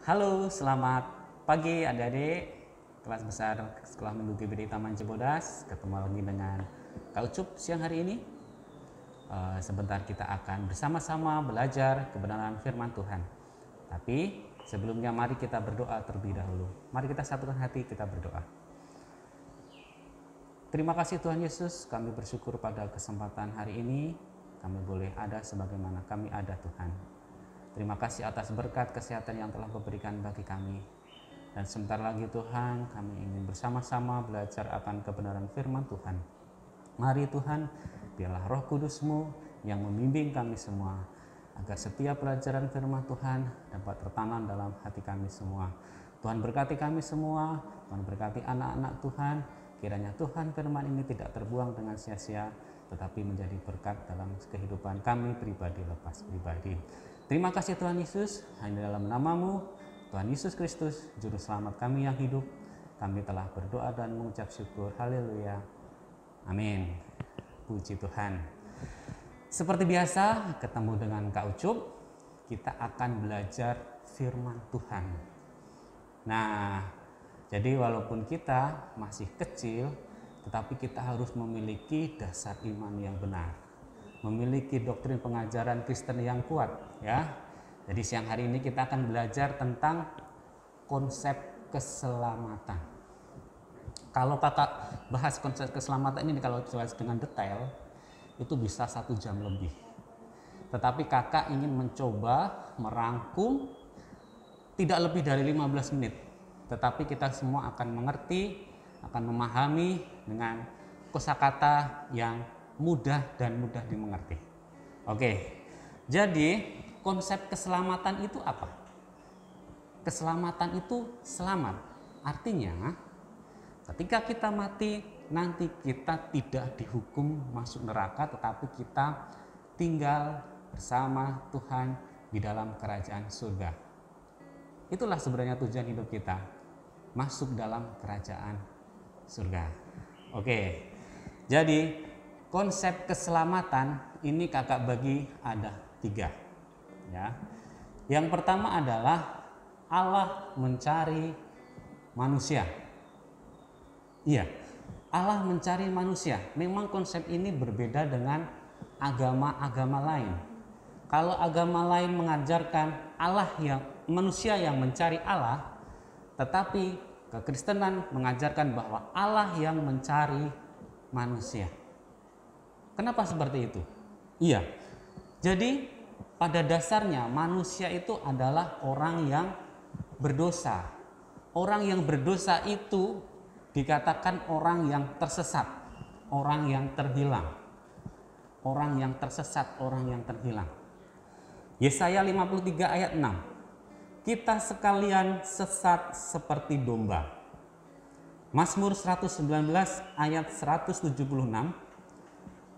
Halo, selamat pagi adik-adik kelas besar Sekolah Minggu GBD Taman Cibodas. Ketemu lagi dengan Kak Ucup siang hari ini. Sebentar kita akan bersama-sama belajar kebenaran firman Tuhan. Tapi sebelumnya mari kita berdoa terlebih dahulu. Mari kita satukan hati, kita berdoa. Terima kasih Tuhan Yesus, kami bersyukur pada kesempatan hari ini kami boleh ada sebagaimana kami ada Tuhan. Terima kasih atas berkat kesehatan yang telah Kau berikan bagi kami. Dan sebentar lagi Tuhan, kami ingin bersama-sama belajar akan kebenaran firman Tuhan. Mari Tuhan, biarlah Roh Kudus-Mu yang membimbing kami semua, agar setiap pelajaran firman Tuhan dapat tertanam dalam hati kami semua. Tuhan berkati kami semua, Tuhan berkati anak-anak Tuhan. Kiranya Tuhan firman ini tidak terbuang dengan sia-sia, tetapi menjadi berkat dalam kehidupan kami pribadi lepas pribadi. Terima kasih Tuhan Yesus, hanya dalam nama-Mu, Tuhan Yesus Kristus, Juru Selamat kami yang hidup, kami telah berdoa dan mengucap syukur. Haleluya. Amin. Puji Tuhan. Seperti biasa, ketemu dengan Kak Ucup, kita akan belajar firman Tuhan. Nah, jadi walaupun kita masih kecil, tetapi kita harus memiliki dasar iman yang benar, memiliki doktrin pengajaran Kristen yang kuat, ya. Jadi siang hari ini kita akan belajar tentang konsep keselamatan. Kalau kakak bahas konsep keselamatan ini, kalau jelas dengan detail, itu bisa 1 jam lebih. Tetapi kakak ingin mencoba merangkum tidak lebih dari 15 menit. Tetapi kita semua akan mengerti, akan memahami dengan kosakata yang mudah dan mudah dimengerti. Oke, jadi konsep keselamatan itu apa? Keselamatan itu selamat. Artinya ketika kita mati, nanti kita tidak dihukum masuk neraka, tetapi kita tinggal bersama Tuhan di dalam kerajaan surga. Itulah sebenarnya tujuan hidup kita, masuk dalam kerajaan surga. Oke, jadi konsep keselamatan ini kakak bagi ada 3. Ya. Yang pertama adalah Allah mencari manusia. Iya, Allah mencari manusia. Memang konsep ini berbeda dengan agama-agama lain. Kalau agama lain mengajarkan manusia yang mencari Allah, tetapi kekristenan mengajarkan bahwa Allah yang mencari manusia. Kenapa seperti itu? Iya, jadi pada dasarnya manusia itu adalah orang yang berdosa. Orang yang berdosa itu dikatakan orang yang tersesat, orang yang terhilang. Orang yang tersesat, orang yang terhilang. Yesaya 53 ayat 6. Kita sekalian sesat seperti domba. Mazmur 119 ayat 176.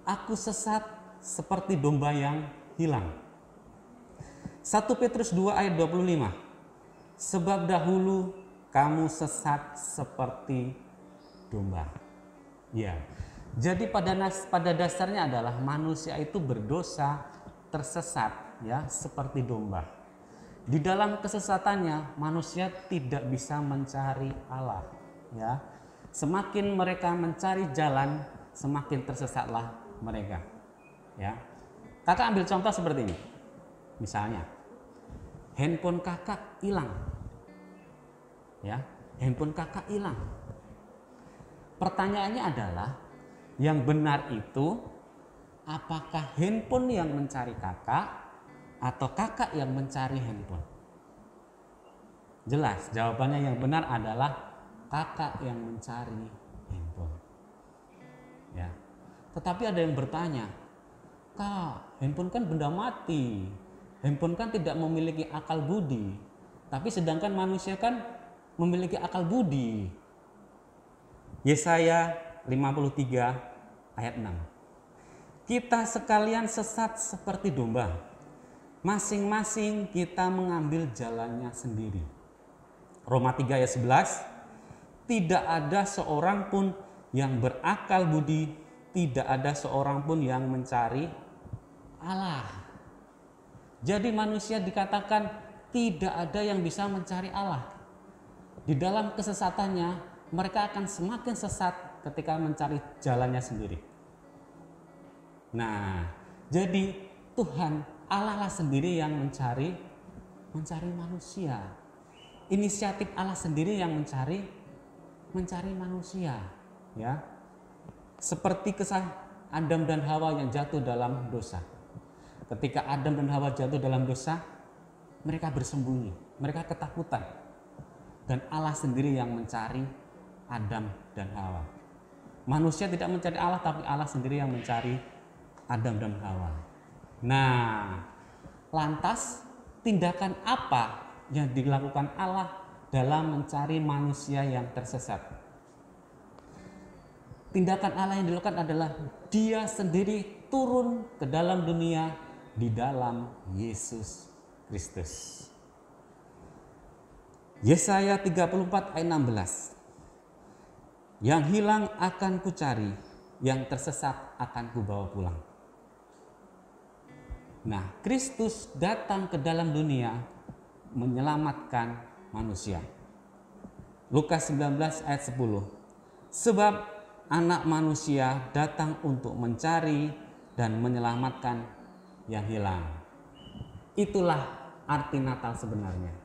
Aku sesat seperti domba yang hilang. 1 Petrus 2 ayat 25. Sebab dahulu kamu sesat seperti domba. Ya. Jadi pada dasarnya adalah manusia itu berdosa, tersesat, ya, seperti domba. Di dalam kesesatannya manusia tidak bisa mencari Allah, ya. Semakin mereka mencari jalan, semakin tersesatlah mereka, ya. Kakak ambil contoh seperti ini. Misalnya, handphone kakak hilang, ya, handphone kakak hilang. Pertanyaannya adalah, yang benar itu apakah handphone yang mencari kakak atau kakak yang mencari handphone? Jelas, jawabannya yang benar adalah kakak yang mencari handphone. Ya. Tetapi ada yang bertanya, Kak, handphone kan benda mati. Handphone kan tidak memiliki akal budi. Tapi sedangkan manusia kan memiliki akal budi. Yesaya 53 ayat 6. Kita sekalian sesat seperti domba. Masing-masing kita mengambil jalannya sendiri. Roma 3 ayat 11. Tidak ada seorang pun yang berakal budi, tidak ada seorang pun yang mencari Allah. Jadi manusia dikatakan tidak ada yang bisa mencari Allah. Di dalam kesesatannya, mereka akan semakin sesat ketika mencari jalannya sendiri. Nah, jadi Tuhan Allah lah sendiri yang mencari manusia. Inisiatif Allah sendiri yang mencari manusia, ya. Seperti kisah Adam dan Hawa yang jatuh dalam dosa. Ketika Adam dan Hawa jatuh dalam dosa, mereka bersembunyi, mereka ketakutan. Dan Allah sendiri yang mencari Adam dan Hawa. Manusia tidak mencari Allah, tapi Allah sendiri yang mencari Adam dan Hawa. Nah, lantas tindakan apa yang dilakukan Allah dalam mencari manusia yang tersesat? Tindakan Allah yang dilakukan adalah Dia sendiri turun ke dalam dunia di dalam Yesus Kristus. Yesaya 34 ayat 16. Yang hilang akan kucari, yang tersesat akan kubawa pulang. Nah, Kristus datang ke dalam dunia menyelamatkan manusia. Lukas 19 ayat 10. Sebab anak manusia datang untuk mencari dan menyelamatkan yang hilang. Itulah arti Natal sebenarnya.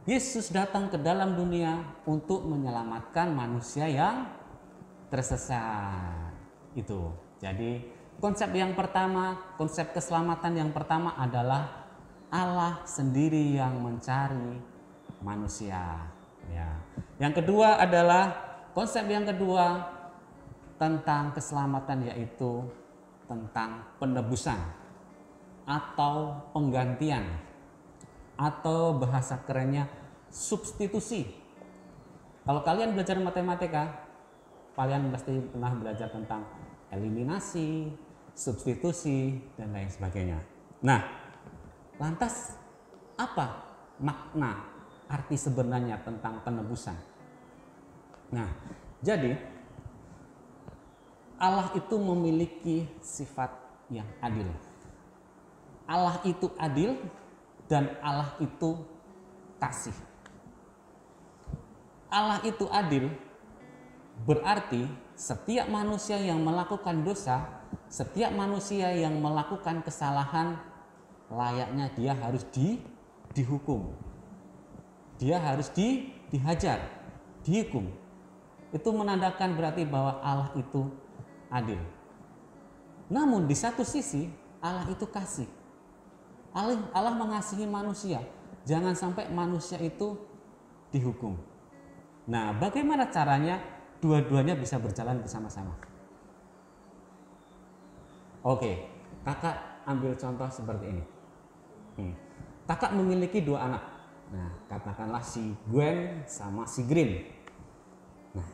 Yesus datang ke dalam dunia untuk menyelamatkan manusia yang tersesat. Itu. Jadi konsep yang pertama, konsep keselamatan yang pertama adalah Allah sendiri yang mencari manusia. Ya. Yang kedua adalah konsep yang kedua tentang keselamatan, yaitu tentang penebusan atau penggantian, atau bahasa kerennya substitusi. Kalau kalian belajar matematika, kalian pasti pernah belajar tentang eliminasi, substitusi, dan lain sebagainya. Nah, lantas apa makna arti sebenarnya tentang penebusan? Nah, jadi Allah itu memiliki sifat yang adil. Allah itu adil dan Allah itu kasih. Allah itu adil berarti setiap manusia yang melakukan dosa, setiap manusia yang melakukan kesalahan, layaknya dia harus dihukum. Dia harus dihajar, dihukum. Itu menandakan berarti bahwa Allah itu adil. Namun di satu sisi Allah itu kasih. Allah mengasihi manusia. Jangan sampai manusia itu dihukum. Nah, bagaimana caranya dua-duanya bisa berjalan bersama-sama? Oke, kakak ambil contoh seperti ini. Kakak memiliki dua anak. Nah, katakanlah si Gwen sama si Green. Nah,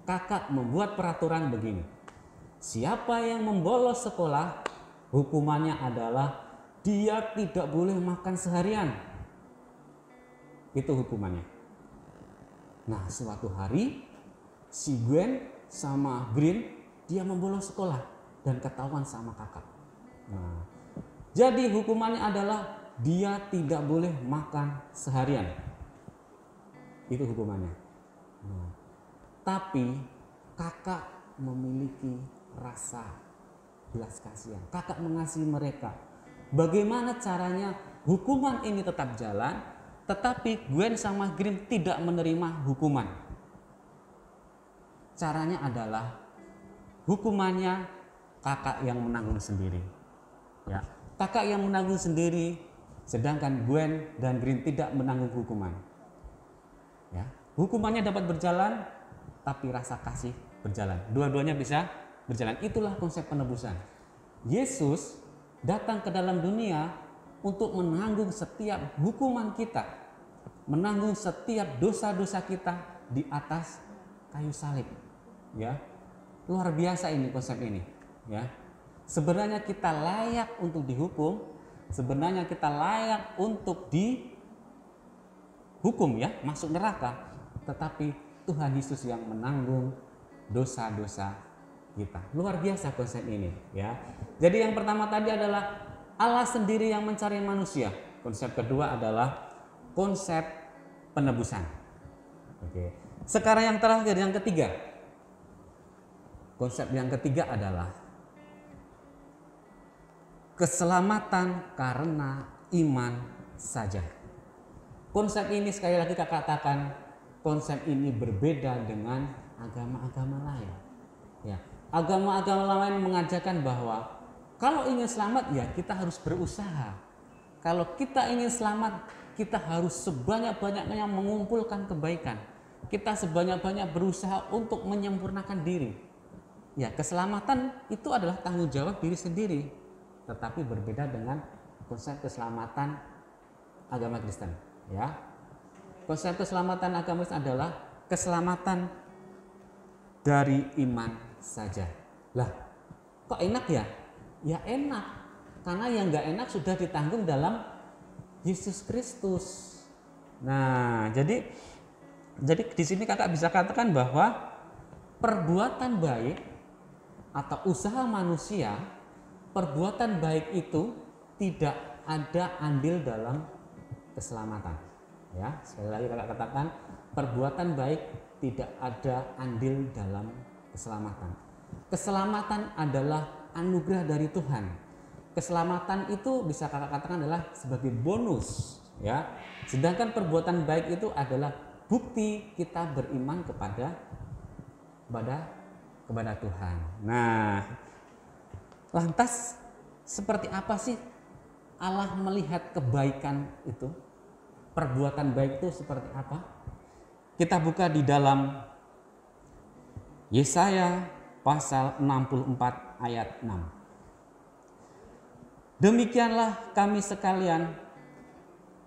kakak membuat peraturan begini. Siapa yang membolos sekolah, hukumannya adalah dia tidak boleh makan seharian. Itu hukumannya. Nah, suatu hari si Gwen sama Green dia membolos sekolah dan ketahuan sama kakak. Nah, jadi hukumannya adalah dia tidak boleh makan seharian. Itu hukumannya. Nah, tapi kakak memiliki rasa belas kasihan. Kakak mengasihi mereka. Bagaimana caranya hukuman ini tetap jalan, tetapi Gwen sama Green tidak menerima hukuman? Caranya adalah hukumannya kakak yang menanggung sendiri. Ya, kakak yang menanggung sendiri, sedangkan Gwen dan Green tidak menanggung hukuman. Ya, hukumannya dapat berjalan, tapi rasa kasih berjalan. Dua-duanya bisa berjalan. Itulah konsep penebusan. Yesus datang ke dalam dunia untuk menanggung setiap hukuman kita, menanggung setiap dosa-dosa kita di atas kayu salib. Ya, luar biasa ini konsep ini. Ya, sebenarnya kita layak untuk dihukum, sebenarnya kita layak untuk dihukum, ya, masuk neraka. Tetapi Tuhan Yesus yang menanggung dosa-dosa kita. Luar biasa konsep ini, ya. Jadi yang pertama tadi adalah Allah sendiri yang mencari manusia. Konsep kedua adalah konsep penebusan. Oke. Sekarang yang terakhir, yang ketiga. Konsep yang ketiga adalah keselamatan karena iman saja. Konsep ini sekali lagi kakak katakan, konsep ini berbeda dengan agama-agama lain. Ya, agama-agama lain mengajarkan bahwa kalau ingin selamat ya kita harus berusaha. Kalau kita ingin selamat, kita harus sebanyak-banyaknya mengumpulkan kebaikan. Kita sebanyak-banyak berusaha untuk menyempurnakan diri. Ya, keselamatan itu adalah tanggung jawab diri sendiri. Tetapi berbeda dengan konsep keselamatan agama Kristen. Ya, konsep keselamatan agama Kristen adalah keselamatan dari iman saja. Lah, kok enak ya? Ya enak. Karena yang nggak enak sudah ditanggung dalam Yesus Kristus. Nah, jadi di sini kakak bisa katakan bahwa perbuatan baik atau usaha manusia, perbuatan baik itu tidak ada andil dalam keselamatan. Ya, sekali lagi kakak katakan, perbuatan baik tidak ada andil dalam keselamatan. Keselamatan adalah anugerah dari Tuhan. Keselamatan itu bisa kakak katakan adalah sebagai bonus, ya. Sedangkan perbuatan baik itu adalah bukti kita beriman kepada Tuhan. Nah, lantas seperti apa sih Allah melihat kebaikan itu? Perbuatan baik itu seperti apa? Kita buka di dalam Yesaya pasal 64 ayat 6. Demikianlah kami sekalian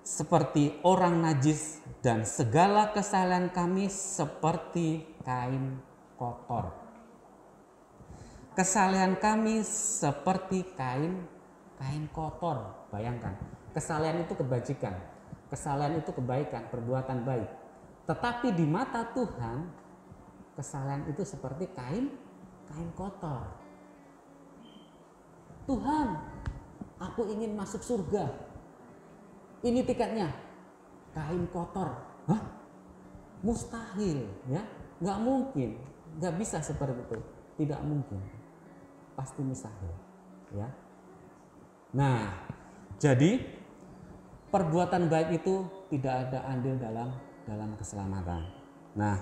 seperti orang najis dan segala kesalahan kami seperti kain kotor. Kesalahan kami seperti kain kotor. Bayangkan, kesalahan itu kebajikan, kesalahan itu kebaikan, perbuatan baik. Tetapi di mata Tuhan, kesalahan itu seperti kain kotor. Tuhan, aku ingin masuk surga. Ini tiketnya, kain kotor. Hah? Mustahil, ya? Nggak mungkin, nggak bisa seperti itu. Tidak mungkin, pasti mustahil, ya. Nah, jadi perbuatan baik itu tidak ada andil dalam keselamatan. Nah,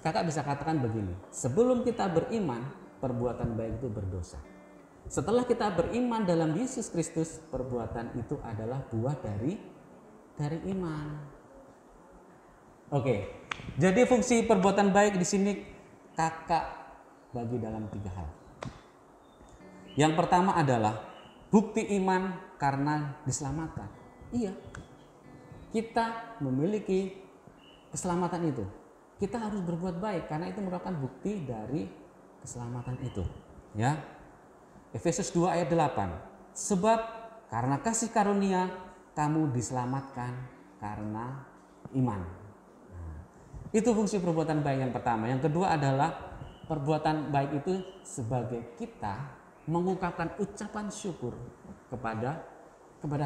kakak bisa katakan begini, sebelum kita beriman, perbuatan baik itu berdosa. Setelah kita beriman dalam Yesus Kristus, perbuatan itu adalah buah dari iman. Oke, jadi fungsi perbuatan baik di sini kakak bagi dalam 3 hal. Yang pertama adalah bukti iman karena diselamatkan. Iya, kita memiliki keselamatan itu. Kita harus berbuat baik karena itu merupakan bukti dari keselamatan itu. Ya. Efesus 2 ayat 8. Sebab karena kasih karunia kamu diselamatkan karena iman. Nah, itu fungsi perbuatan baik yang pertama. Yang kedua adalah perbuatan baik itu sebagai kita mengungkapkan ucapan syukur kepada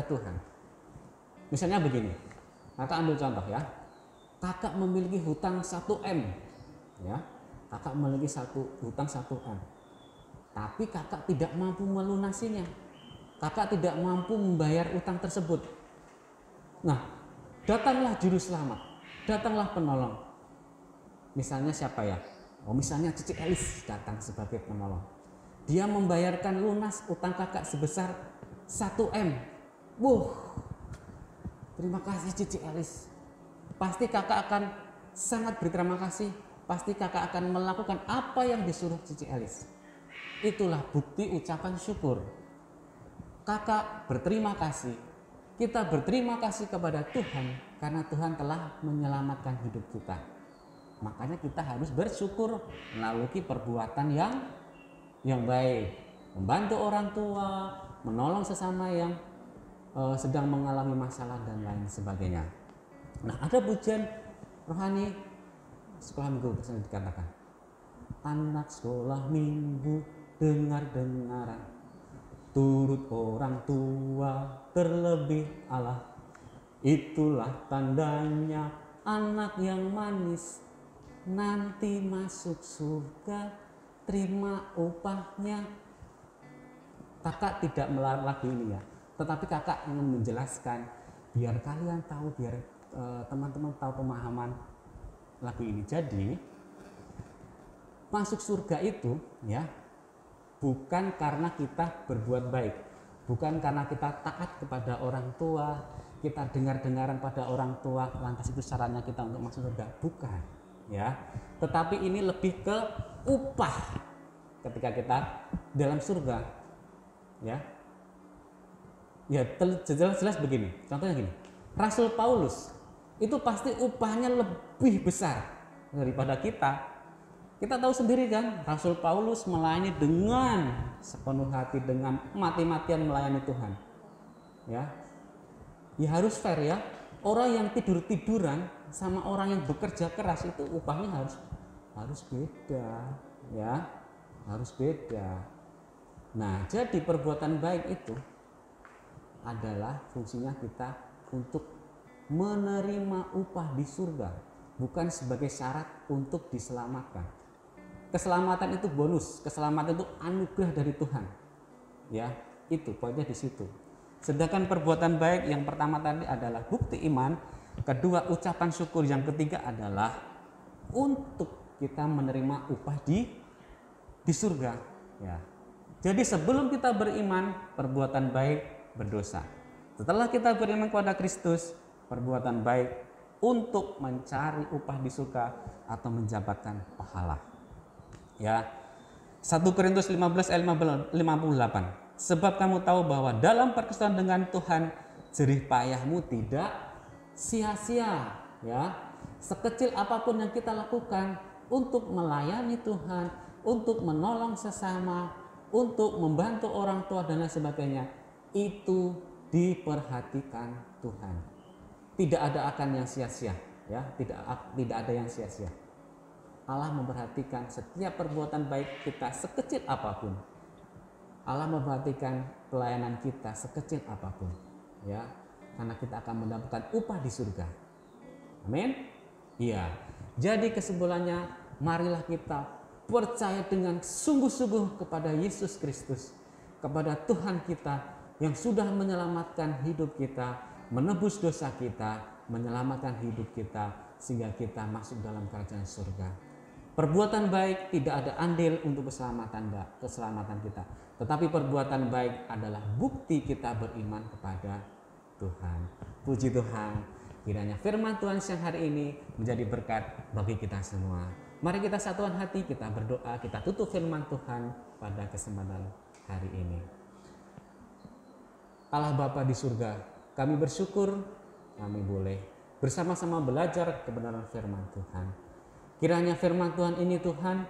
Tuhan. Misalnya begini, kakak ambil contoh ya. Kakak memiliki hutang 1M, ya. Kakak memiliki hutang 1M. Tapi kakak tidak mampu melunasinya. Kakak tidak mampu membayar utang tersebut. Nah, datanglah juru selamat, datanglah penolong. Misalnya siapa ya? Oh, misalnya Cici Elis datang sebagai penolong. Dia membayarkan lunas utang kakak sebesar 1M. Terima kasih Cici Elis. Pasti kakak akan sangat berterima kasih. Pasti kakak akan melakukan apa yang disuruh Cici Elis. Itulah bukti ucapan syukur. Kakak berterima kasih. Kita berterima kasih kepada Tuhan karena Tuhan telah menyelamatkan hidup kita. Makanya kita harus bersyukur melalui perbuatan yang baik. Membantu orang tua, menolong sesama yang sedang mengalami masalah dan lain sebagainya. Nah, ada pujian rohani sekolah minggu bisa dikatakan. Anak sekolah minggu dengar-dengaran, turut orang tua terlebih Allah, Itulah tandanya anak yang manis nanti masuk surga, terima upahnya. Kakak tidak melarang lagu ini ya, tetapi kakak ingin menjelaskan biar kalian tahu, biar teman-teman tahu pemahaman lagu ini. Jadi masuk surga itu ya bukan karena kita berbuat baik, bukan karena kita taat kepada orang tua, kita dengar-dengaran pada orang tua, lantas itu syaratnya kita untuk masuk surga, bukan ya. Tetapi ini lebih ke upah ketika kita dalam surga. Ya jelas begini, contohnya gini, Rasul Paulus itu pasti upahnya lebih besar daripada kita. Kita tahu sendiri kan, Rasul Paulus melayani dengan sepenuh hati, dengan mati-matian melayani Tuhan. Ya harus fair ya, orang yang tidur-tiduran sama orang yang bekerja keras itu upahnya harus beda ya, harus beda. Nah, jadi perbuatan baik itu adalah fungsinya kita untuk menerima upah di surga, bukan sebagai syarat untuk diselamatkan. Keselamatan itu bonus, keselamatan itu anugerah dari Tuhan. Ya, itu poinnya di situ. Sedangkan perbuatan baik yang pertama tadi adalah bukti iman, kedua ucapan syukur, yang ketiga adalah untuk kita menerima upah di surga. Ya. Jadi sebelum kita beriman, perbuatan baik berdosa. Setelah kita beriman kepada Kristus, perbuatan baik untuk mencari upah di surga atau menjabatkan pahala. Ya. 1 Korintus 15 ayat 58. Sebab kamu tahu bahwa dalam perkesudahan dengan Tuhan, jerih payahmu tidak sia-sia. Ya. Sekecil apapun yang kita lakukan untuk melayani Tuhan, untuk menolong sesama, untuk membantu orang tua dan lain sebagainya, itu diperhatikan Tuhan. Tidak ada akan yang sia-sia, ya, tidak ada yang sia-sia. Allah memperhatikan setiap perbuatan baik kita sekecil apapun. Allah memperhatikan pelayanan kita sekecil apapun, ya, karena kita akan mendapatkan upah di surga. Amin. Iya. Jadi kesimpulannya, marilah kita percaya dengan sungguh-sungguh kepada Yesus Kristus, kepada Tuhan kita yang sudah menyelamatkan hidup kita, menebus dosa kita, menyelamatkan hidup kita sehingga kita masuk dalam kerajaan surga. Perbuatan baik tidak ada andil untuk keselamatan kita, tetapi perbuatan baik adalah bukti kita beriman kepada Tuhan. Puji Tuhan, kiranya firman Tuhan siang hari ini menjadi berkat bagi kita semua. Mari kita satukan hati, kita berdoa, kita tutup firman Tuhan pada kesempatan hari ini. Allah Bapa di surga, kami bersyukur kami boleh bersama-sama belajar kebenaran firman Tuhan. Kiranya firman Tuhan ini Tuhan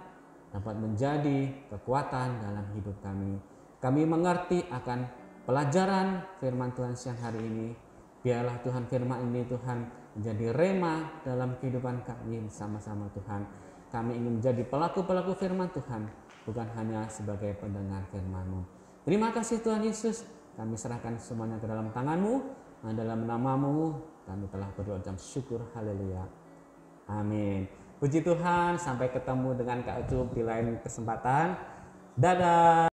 dapat menjadi kekuatan dalam hidup kami. Kami mengerti akan pelajaran firman Tuhan siang hari ini. Biarlah Tuhan firman ini Tuhan menjadi rema dalam kehidupan kami bersama-sama Tuhan. Kami ingin menjadi pelaku-pelaku firman Tuhan, bukan hanya sebagai pendengar firman-Mu. Terima kasih Tuhan Yesus, kami serahkan semuanya ke dalam tangan-Mu, dan dalam nama-Mu kami telah berdoa dan syukur. Haleluya. Amin. Puji Tuhan, sampai ketemu dengan Kak Ucup di lain kesempatan. Dadah.